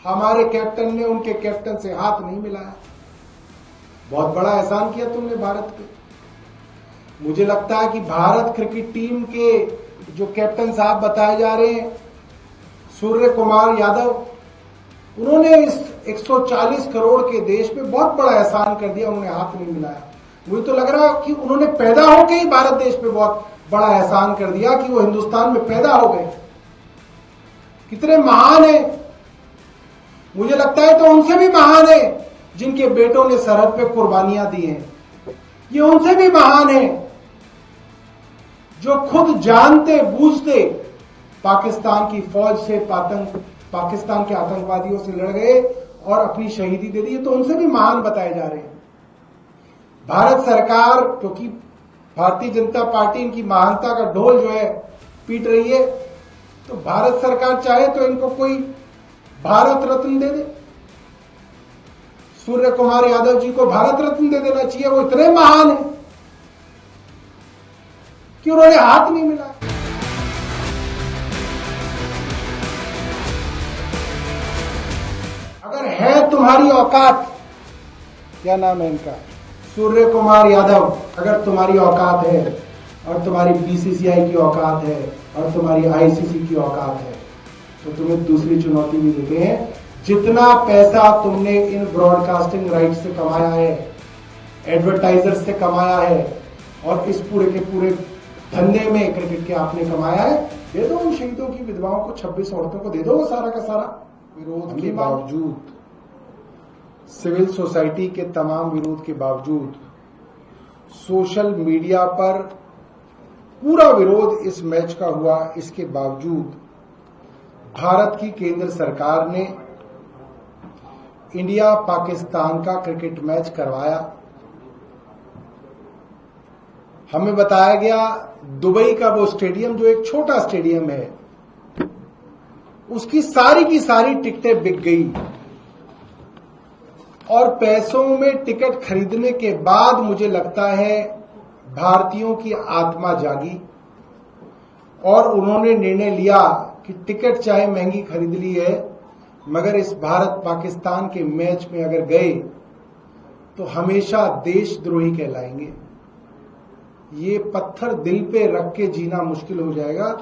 हमारे कैप्टन ने उनके कैप्टन से हाथ नहीं मिलाया। बहुत बड़ा एहसान किया तुमने भारत पे। मुझे लगता है कि भारत क्रिकेट टीम के जो कैप्टन साहब बताए जा रहे हैं, सूर्य कुमार यादव, उन्होंने इस 140 करोड़ के देश में बहुत बड़ा एहसान कर दिया। उन्होंने हाथ नहीं मिलाया। मुझे तो लग रहा है कि उन्होंने पैदा होकर ही भारत देश पे बहुत बड़ा एहसान कर दिया कि वो हिंदुस्तान में पैदा हो गए। कितने महान है। मुझे लगता है तो उनसे भी महान है जिनके बेटों ने सरहद पे कुर्बानियां दी हैं। ये उनसे भी महान है जो खुद जानते बूझते पाकिस्तान की फौज से पाकिस्तान के आतंकवादियों से लड़ गए और अपनी शहीदी दे दी। तो उनसे भी महान बताए जा रहे हैं। भारत सरकार, क्योंकि भारतीय जनता पार्टी इनकी महानता का ढोल जो है पीट रही है, तो भारत सरकार चाहे तो इनको कोई भारत रत्न दे दे। सूर्य कुमार यादव जी को भारत रत्न दे देना चाहिए। वो इतने महान है कि उन्होंने हाथ नहीं मिलाया। अगर है तुम्हारी औकात, क्या नाम है इनका, सूर्य कुमार यादव, अगर तुम्हारी औकात है और तुम्हारी बीसीसीआई की औकात है और तुम्हारी आईसीसी की औकात है, तो तुम्हें दूसरी चुनौती भी देते हैं। जितना पैसा तुमने इन ब्रॉडकास्टिंग राइट से कमाया है, एडवर्टाइजर से कमाया है और इस पूरे के पूरे धंधे में क्रिकेट के आपने कमाया है, दे दो उन शहीदों की विधवाओं को, 26 औरतों को दे दो वो सारा का सारा। विरोध के बावजूद, सिविल सोसाइटी के तमाम विरोध के बावजूद, सोशल मीडिया पर पूरा विरोध इस मैच का हुआ, इसके बावजूद भारत की केंद्र सरकार ने इंडिया पाकिस्तान का क्रिकेट मैच करवाया। हमें बताया गया दुबई का वो स्टेडियम जो एक छोटा स्टेडियम है, उसकी सारी की सारी टिकटें बिक गई और पैसों में टिकट खरीदने के बाद मुझे लगता है भारतीयों की आत्मा जागी और उन्होंने निर्णय लिया कि टिकट चाहे महंगी खरीद ली है, मगर इस भारत पाकिस्तान के मैच में अगर गए तो हमेशा देशद्रोही कहलाएंगे। ये पत्थर दिल पे रख के जीना मुश्किल हो जाएगा।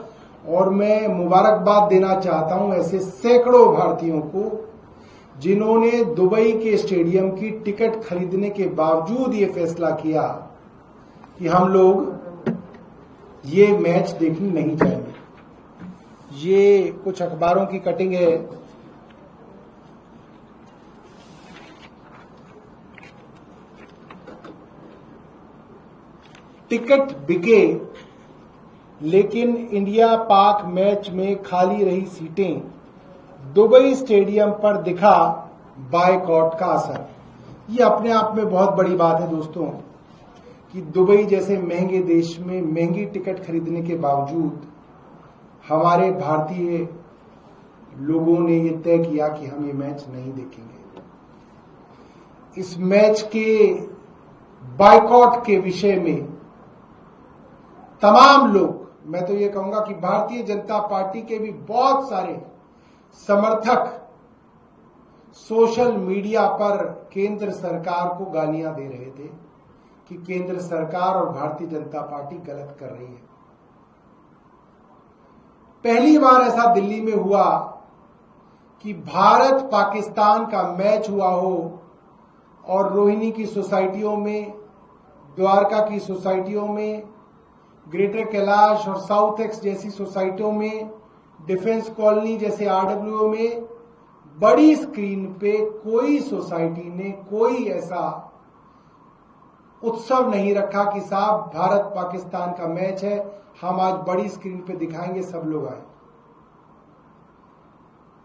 और मैं मुबारकबाद देना चाहता हूं ऐसे सैकड़ों भारतीयों को जिन्होंने दुबई के स्टेडियम की टिकट खरीदने के बावजूद ये फैसला किया कि हम लोग ये मैच देखने नहीं जाएंगे। ये कुछ अखबारों की कटिंग है। टिकट बिके लेकिन इंडिया पाक मैच में खाली रही सीटें, दुबई स्टेडियम पर दिखा बायकॉट का असर। ये अपने आप में बहुत बड़ी बात है दोस्तों कि दुबई जैसे महंगे देश में महंगी टिकट खरीदने के बावजूद हमारे भारतीय लोगों ने ये तय किया कि हम ये मैच नहीं देखेंगे। इस मैच के बायकॉट के विषय में तमाम लोग, मैं तो ये कहूंगा कि भारतीय जनता पार्टी के भी बहुत सारे समर्थक सोशल मीडिया पर केंद्र सरकार को गालियां दे रहे थे कि केंद्र सरकार और भारतीय जनता पार्टी गलत कर रही है। पहली बार ऐसा दिल्ली में हुआ कि भारत पाकिस्तान का मैच हुआ हो और रोहिणी की सोसाइटियों में, द्वारका की सोसाइटियों में, ग्रेटर कैलाश और साउथ एक्स जैसी सोसाइटियों में, डिफेंस कॉलोनी जैसे आरडब्ल्यूओ में बड़ी स्क्रीन पे कोई सोसाइटी ने कोई ऐसा उत्सव नहीं रखा कि साहब भारत पाकिस्तान का मैच है, हम आज बड़ी स्क्रीन पे दिखाएंगे, सब लोग आए।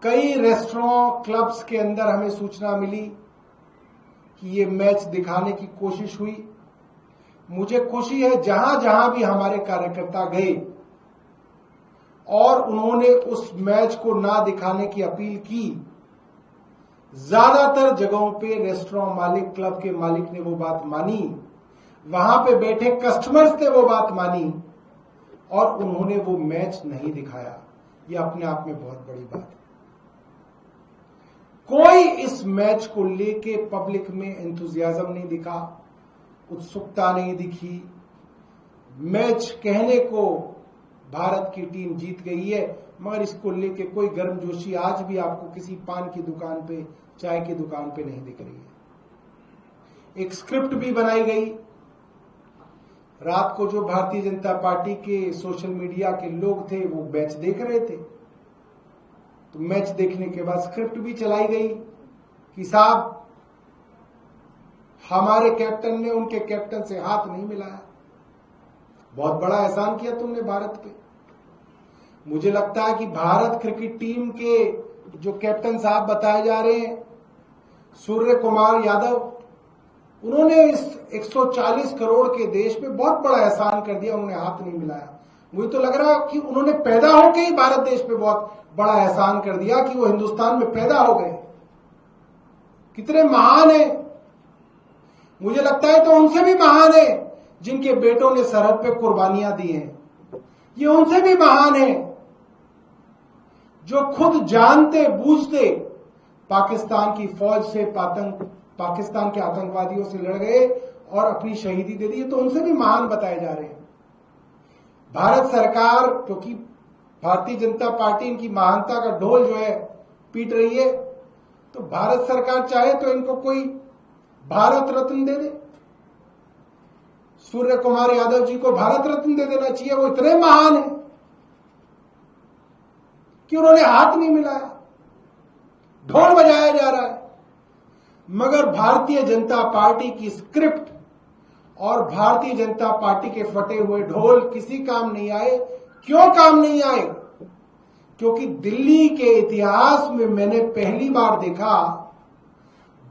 कई रेस्टोरेंट, क्लब्स के अंदर हमें सूचना मिली कि ये मैच दिखाने की कोशिश हुई। मुझे खुशी है जहां जहां भी हमारे कार्यकर्ता गए और उन्होंने उस मैच को ना दिखाने की अपील की, ज्यादातर जगहों पे रेस्टोरेंट मालिक, क्लब के मालिक ने वो बात मानी, वहां पे बैठे कस्टमर्स ने वो बात मानी और उन्होंने वो मैच नहीं दिखाया। ये अपने आप में बहुत बड़ी बात है। कोई इस मैच को लेके पब्लिक में एंथुजियाज्म नहीं दिखा, उत्सुकता नहीं दिखी। मैच कहने को भारत की टीम जीत गई है, मगर इसको लेके कोई गर्मजोशी आज भी आपको किसी पान की दुकान पे, चाय की दुकान पे नहीं दिख रही है। एक स्क्रिप्ट भी बनाई गई। रात को जो भारतीय जनता पार्टी के सोशल मीडिया के लोग थे वो मैच देख रहे थे, तो मैच देखने के बाद स्क्रिप्ट भी चलाई गई कि साहब हमारे कैप्टन ने उनके कैप्टन से हाथ नहीं मिलाया, बहुत बड़ा एहसान किया तुमने भारत पे। मुझे लगता है कि भारत क्रिकेट टीम के जो कैप्टन साहब बताए जा रहे हैं, सूर्य कुमार यादव, उन्होंने इस 140 करोड़ के देश में बहुत बड़ा एहसान कर दिया, उन्होंने हाथ नहीं मिलाया। मुझे तो लग रहा है कि उन्होंने पैदा होकर ही भारत देश पे बहुत बड़ा एहसान कर दिया कि वो हिंदुस्तान में पैदा हो गए। कितने महान है। मुझे लगता है तो उनसे भी महान है जिनके बेटों ने सरहद पे कुर्बानियां दी हैं। ये उनसे भी महान है जो खुद जानते बूझते पाकिस्तान की फौज से पाकिस्तान के आतंकवादियों से लड़ गए और अपनी शहीदी दे दी। तो उनसे भी महान बताए जा रहे हैं। भारत सरकार, क्योंकि भारतीय जनता पार्टी इनकी महानता का ढोल जो है पीट रही है, तो भारत सरकार चाहे तो इनको कोई भारत रत्न दे दे। सूर्य कुमार यादव जी को भारत रत्न दे देना चाहिए। वो इतने महान हैं कि उन्होंने हाथ नहीं मिलाया, ढोल बजाया जा रहा है। मगर भारतीय जनता पार्टी की स्क्रिप्ट और भारतीय जनता पार्टी के फटे हुए ढोल किसी काम नहीं आए। क्यों काम नहीं आए? क्योंकि दिल्ली के इतिहास में मैंने पहली बार देखा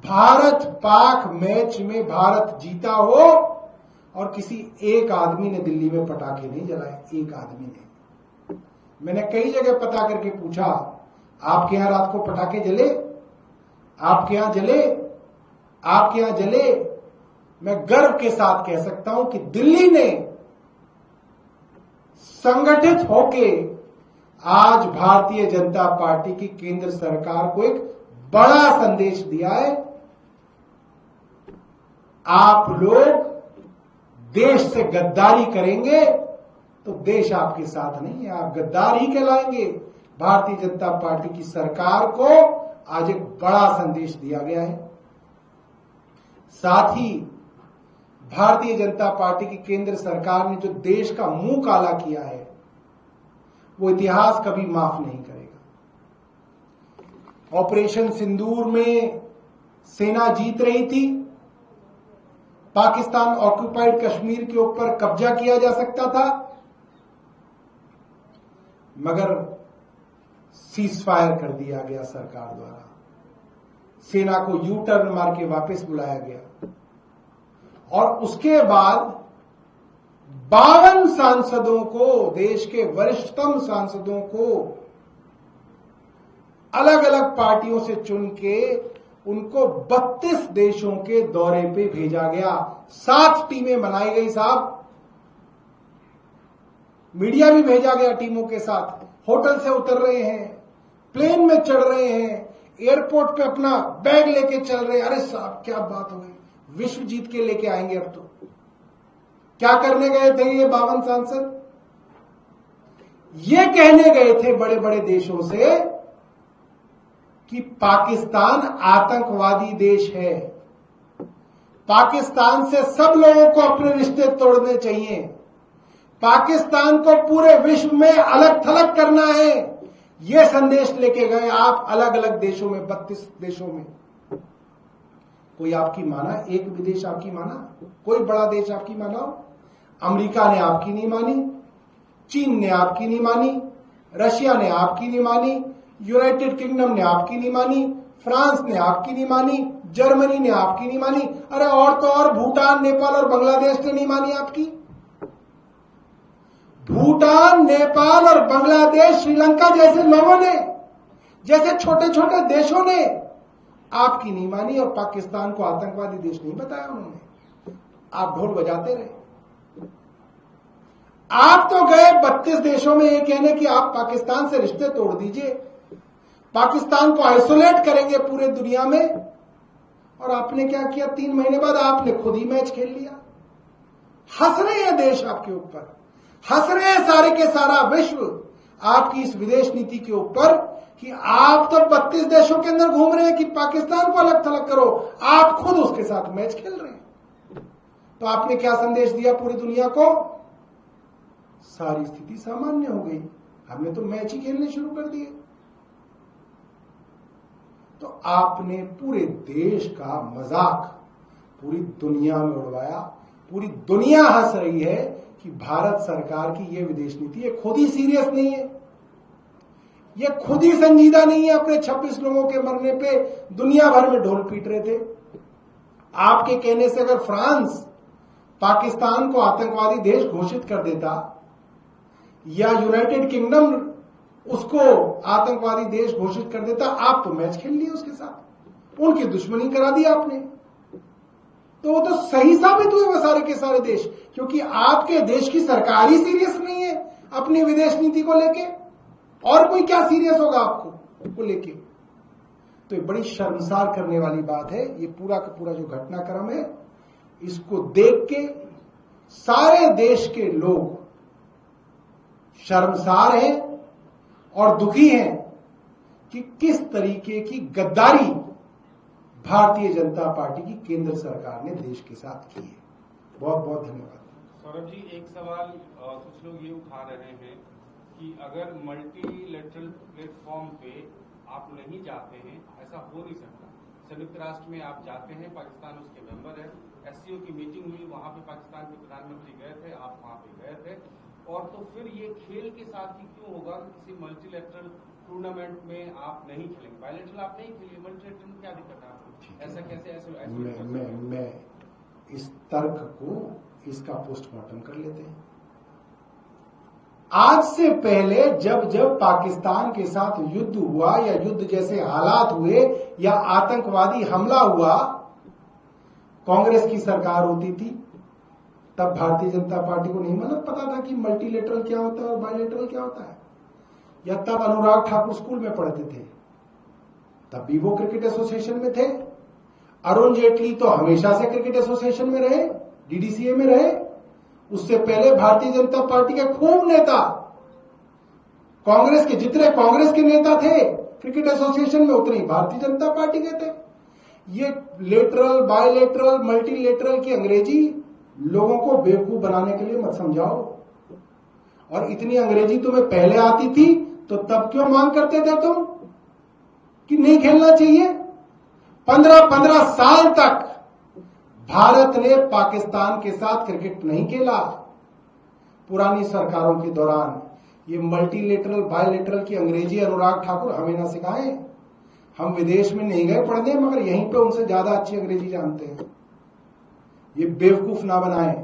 भारत पाक मैच में भारत जीता हो और किसी एक आदमी ने दिल्ली में पटाखे नहीं जलाए। एक आदमी ने। मैंने कई जगह पता करके पूछा, आपके यहां रात को पटाखे जले? आपके यहां जले? आपके यहां जले? मैं गर्व के साथ कह सकता हूं कि दिल्ली ने संगठित होके आज भारतीय जनता पार्टी की केंद्र सरकार को एक बड़ा संदेश दिया है। आप लोग देश से गद्दारी करेंगे तो देश आपके साथ नहीं है, आप गद्दार ही कहलाएंगे। भारतीय जनता पार्टी की सरकार को आज एक बड़ा संदेश दिया गया है। साथ ही भारतीय जनता पार्टी की केंद्र सरकार ने जो देश का मुंह काला किया है वो इतिहास कभी माफ नहीं करेगा। ऑपरेशन सिंदूर में सेना जीत रही थी, पाकिस्तान ऑक्युपाइड कश्मीर के ऊपर कब्जा किया जा सकता था, मगर सीज फायर कर दिया गया सरकार द्वारा। सेना को यू टर्न मार के वापस बुलाया गया और उसके बाद 52 सांसदों को, देश के वरिष्ठतम सांसदों को अलग अलग पार्टियों से चुन के उनको 32 देशों के दौरे पे भेजा गया। 7 टीमें बनाई गई साहब, मीडिया भी भेजा गया टीमों के साथ। होटल से उतर रहे हैं, प्लेन में चढ़ रहे हैं, एयरपोर्ट पे अपना बैग लेके चल रहे हैं। अरे साहब क्या बात हो गई, विश्व जीत के लेके आएंगे। अब तो क्या करने गए थे ये 52 सांसद? ये कहने गए थे बड़े बड़े देशों से कि पाकिस्तान आतंकवादी देश है, पाकिस्तान से सब लोगों को अपने रिश्ते तोड़ने चाहिए, पाकिस्तान को पूरे विश्व में अलग थलग करना है। ये संदेश लेके गए आप अलग अलग देशों में, 32 देशों में। कोई आपकी माना? एक विदेश आपकी माना? कोई बड़ा देश आपकी माना हो? अमेरिका ने आपकी नहीं मानी, चीन ने आपकी नहीं मानी, रशिया ने आपकी नहीं मानी, यूनाइटेड किंगडम ने आपकी नहीं मानी, फ्रांस ने आपकी नहीं मानी, जर्मनी ने आपकी नहीं मानी। अरे और तो और भूटान, नेपाल और बांग्लादेश ने नहीं मानी आपकी। भूटान, नेपाल और बांग्लादेश, श्रीलंका जैसे लोगों ने, जैसे छोटे छोटे देशों ने आपकी नहीं मानी और पाकिस्तान को आतंकवादी देश नहीं बताया उन्होंने। आप ढोल बजाते रहे। आप तो गए 32 देशों में ये कहने कि आप पाकिस्तान से रिश्ते तोड़ दीजिए, पाकिस्तान को आइसोलेट करेंगे पूरे दुनिया में। और आपने क्या किया, 3 महीने बाद आपने खुद ही मैच खेल लिया। हंस रहे हैं देश आपके ऊपर, हंस रहे हैं सारे के सारा विश्व आपकी इस विदेश नीति के ऊपर कि आप तो 32 देशों के अंदर घूम रहे हैं कि पाकिस्तान को अलग थलग करो, आप खुद उसके साथ मैच खेल रहे हैं। तो आपने क्या संदेश दिया पूरी दुनिया को? सारी स्थिति सामान्य हो गई, हमने तो मैच ही खेलने शुरू कर दिए। तो आपने पूरे देश का मजाक पूरी दुनिया में उड़वाया। पूरी दुनिया हंस रही है कि भारत सरकार की यह विदेश नीति ये खुद ही सीरियस नहीं है, ये खुद ही संजीदा नहीं है। अपने 26 लोगों के मरने पे दुनिया भर में ढोल पीट रहे थे। आपके कहने से अगर फ्रांस पाकिस्तान को आतंकवादी देश घोषित कर देता या यूनाइटेड किंगडम उसको आतंकवादी देश घोषित कर देता, आप तो मैच खेल लिए उसके साथ, उनकी दुश्मनी करा दी आपने। तो वो तो सही साबित हुए वो सारे के सारे देश, क्योंकि आपके देश की सरकार ही सीरियस नहीं है अपनी विदेश नीति को लेके। और कोई क्या सीरियस होगा आपको को लेके? तो ये बड़ी शर्मसार करने वाली बात है। ये पूरा का पूरा जो घटनाक्रम है, इसको देख के सारे देश के लोग शर्मसार हैं और दुखी हैं कि किस तरीके की गद्दारी भारतीय जनता पार्टी की केंद्र सरकार ने देश के साथ की है। बहुत बहुत धन्यवाद। सौरभ जी, एक सवाल कुछ लोग ये उठा रहे हैं कि अगर मल्टीलेटरल प्लेटफॉर्म पे आप नहीं जाते हैं, ऐसा हो नहीं सकता। संयुक्त राष्ट्र में आप जाते हैं, पाकिस्तान उसके मेंबर है, एससीओ की मीटिंग हुई, वहां पे पाकिस्तान के प्रधानमंत्री गए थे, आप वहां पे गए थे, और तो फिर ये खेल के साथ ही क्यों होगा कि किसी मल्टीलेटरल टूर्नामेंट में आप नहीं खेलेंगे? बायलेटरल आप नहीं खेलिए, मल्टीलेटरल में क्या दिक्कत है आपको? ऐसा कैसे? मैं इस तर्क को, इसका पोस्टमार्टम कर लेते हैं। आज से पहले जब जब पाकिस्तान के साथ युद्ध हुआ या युद्ध जैसे हालात हुए या आतंकवादी हमला हुआ, कांग्रेस की सरकार होती थी, तब भारतीय जनता पार्टी को नहीं मतलब पता था कि मल्टीलेटरल क्या होता है और बायलेटरल क्या होता है। या तब अनुराग ठाकुर स्कूल में पढ़ते थे, तब भी वो क्रिकेट एसोसिएशन में थे। अरुण जेटली तो हमेशा से क्रिकेट एसोसिएशन में रहे, डीडीसीए में रहे। उससे पहले भारतीय जनता पार्टी के खूब नेता, कांग्रेस के जितने कांग्रेस के नेता थे क्रिकेट एसोसिएशन में, उतने ही भारतीय जनता पार्टी के थे। ये लेटरल, बायलेटरल, मल्टीलेटरल की अंग्रेजी लोगों को बेवकूफ बनाने के लिए मत समझाओ। और इतनी अंग्रेजी तुम्हें पहले आती थी तो तब क्यों मांग करते थे तुम कि नहीं खेलना चाहिए? 15 साल तक भारत ने पाकिस्तान के साथ क्रिकेट नहीं खेला पुरानी सरकारों के दौरान। ये मल्टीलेटरल, बायलेटरल की अंग्रेजी अनुराग ठाकुर हमें ना सिखाएं। हम विदेश में नहीं गए पढ़ने, मगर यहीं पे उनसे ज्यादा अच्छी अंग्रेजी जानते हैं। ये बेवकूफ ना बनाएं।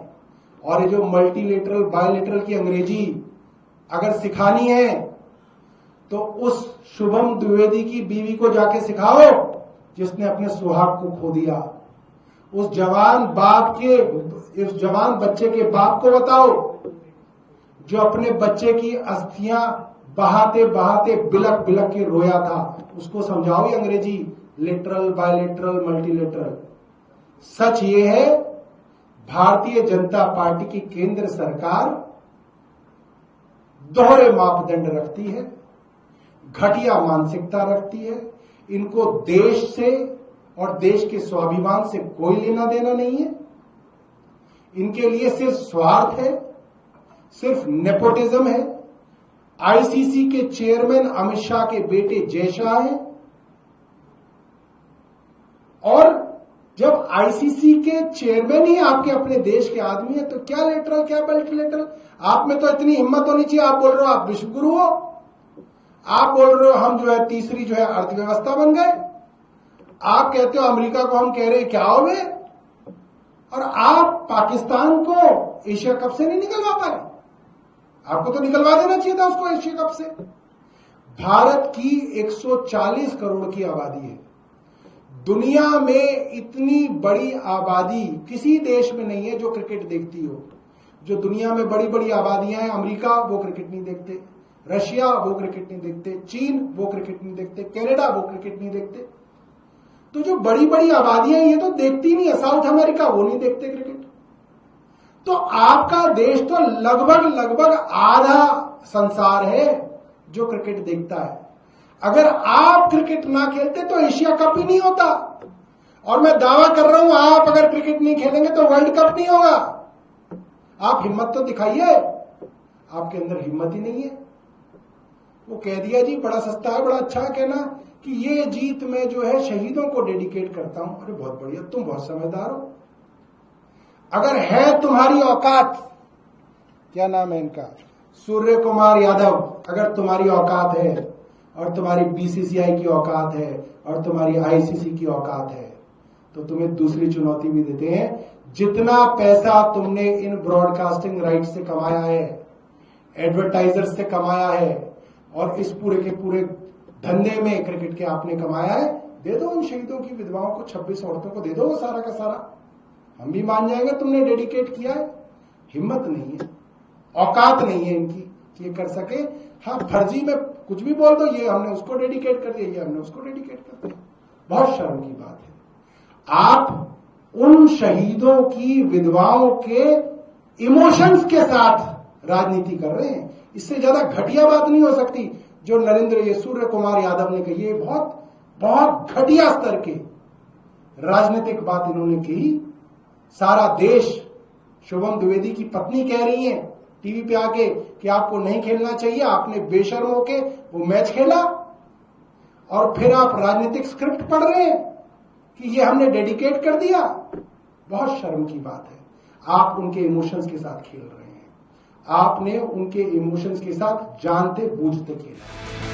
और ये जो मल्टीलेटरल, बायलेटरल की अंग्रेजी अगर सिखानी है तो उस शुभम द्विवेदी की बीवी को जाके सिखाओ जिसने अपने सुहाग को खो दिया। उस जवान बच्चे के बाप को बताओ जो अपने बच्चे की अस्थियां बहाते बहाते बिलक बिलक के रोया था। उसको समझाओ ये अंग्रेजी लिटरल, बायलेटरल, मल्टीलेटरल। सच ये है, भारतीय जनता पार्टी की केंद्र सरकार दोहरे मापदंड रखती है, घटिया मानसिकता रखती है। इनको देश से और देश के स्वाभिमान से कोई लेना देना नहीं है। इनके लिए सिर्फ स्वार्थ है, सिर्फ नेपोटिज्म है। आईसीसी के चेयरमैन अमित शाह के बेटे जय शाह हैं, और जब आईसीसी के चेयरमैन ही आपके अपने देश के आदमी है तो क्या लेटरल, क्या मल्टीलेटरल? आप में तो इतनी हिम्मत होनी चाहिए। आप बोल रहे हो आप विश्वगुरु हो, आप बोल रहे हो हम जो है तीसरी जो है अर्थव्यवस्था बन गए, आप कहते हो अमेरिका को हम कह रहे हैं क्या हो गए, और आप पाकिस्तान को एशिया कप से नहीं निकलवा पाए। आपको तो निकलवा देना चाहिए था उसको एशिया कप से। भारत की 140 करोड़ की आबादी है। दुनिया में इतनी बड़ी आबादी किसी देश में नहीं है जो क्रिकेट देखती हो। जो दुनिया में बड़ी बड़ी आबादियां हैं, अमेरिका, वो क्रिकेट नहीं देखते। रशिया वो क्रिकेट नहीं देखते, चीन वो क्रिकेट नहीं देखते, कनाडा वो क्रिकेट नहीं देखते। तो जो बड़ी बड़ी आबादियां ये तो देखती नहीं है, साउथ अमेरिका वो नहीं देखते क्रिकेट। तो आपका देश तो लगभग आधा संसार है जो क्रिकेट देखता है। अगर आप क्रिकेट ना खेलते तो एशिया कप ही नहीं होता, और मैं दावा कर रहा हूं आप अगर क्रिकेट नहीं खेलेंगे तो वर्ल्ड कप नहीं होगा। आप हिम्मत तो दिखाइए, आपके अंदर हिम्मत ही नहीं है। वो कह दिया जी बड़ा सस्ता है, बड़ा अच्छा है कहना कि ये जीत मैं जो है शहीदों को डेडिकेट करता हूं। अरे बहुत बढ़िया, तुम बहुत समझदार हो। अगर है तुम्हारी औकात, क्या नाम है इनका, सूर्य कुमार यादव, अगर तुम्हारी औकात है और तुम्हारी बीसीसीआई की औकात है और तुम्हारी आईसीसी की औकात है, तो तुम्हें दूसरी चुनौती भी देते हैं। जितना पैसा तुमने इन ब्रॉडकास्टिंग राइट से कमाया है, एडवर्टाइजर से कमाया है, और इस पूरे के पूरे धंधे में क्रिकेट के आपने कमाया है, दे दो उन शहीदों की विधवाओं को, 26 औरतों को दे दो वो सारा का सारा। हम भी मान जाएंगे तुमने डेडिकेट किया है। हिम्मत नहीं है, औकात नहीं है इनकी कि ये कर सके। हाँ, फर्जी में कुछ भी बोल दो, ये हमने उसको डेडिकेट कर दिया, ये हमने उसको डेडिकेट कर दिया। बहुत शर्म की बात है। आप उन शहीदों की विधवाओं के इमोशंस के साथ राजनीति कर रहे हैं। इससे ज्यादा घटिया बात नहीं हो सकती जो ये सूर्य कुमार यादव ने कही है। बहुत बहुत घटिया स्तर के राजनीतिक बात इन्होंने की। सारा देश, शुभम द्विवेदी की पत्नी कह रही है टीवी पे आके कि आपको नहीं खेलना चाहिए, आपने बेशर्म होके वो मैच खेला, और फिर आप राजनीतिक स्क्रिप्ट पढ़ रहे हैं कि ये हमने डेडिकेट कर दिया। बहुत शर्म की बात है। आप उनके इमोशंस के साथ खेल रहे हैं, आपने उनके इमोशंस के साथ जानते बूझते खेला।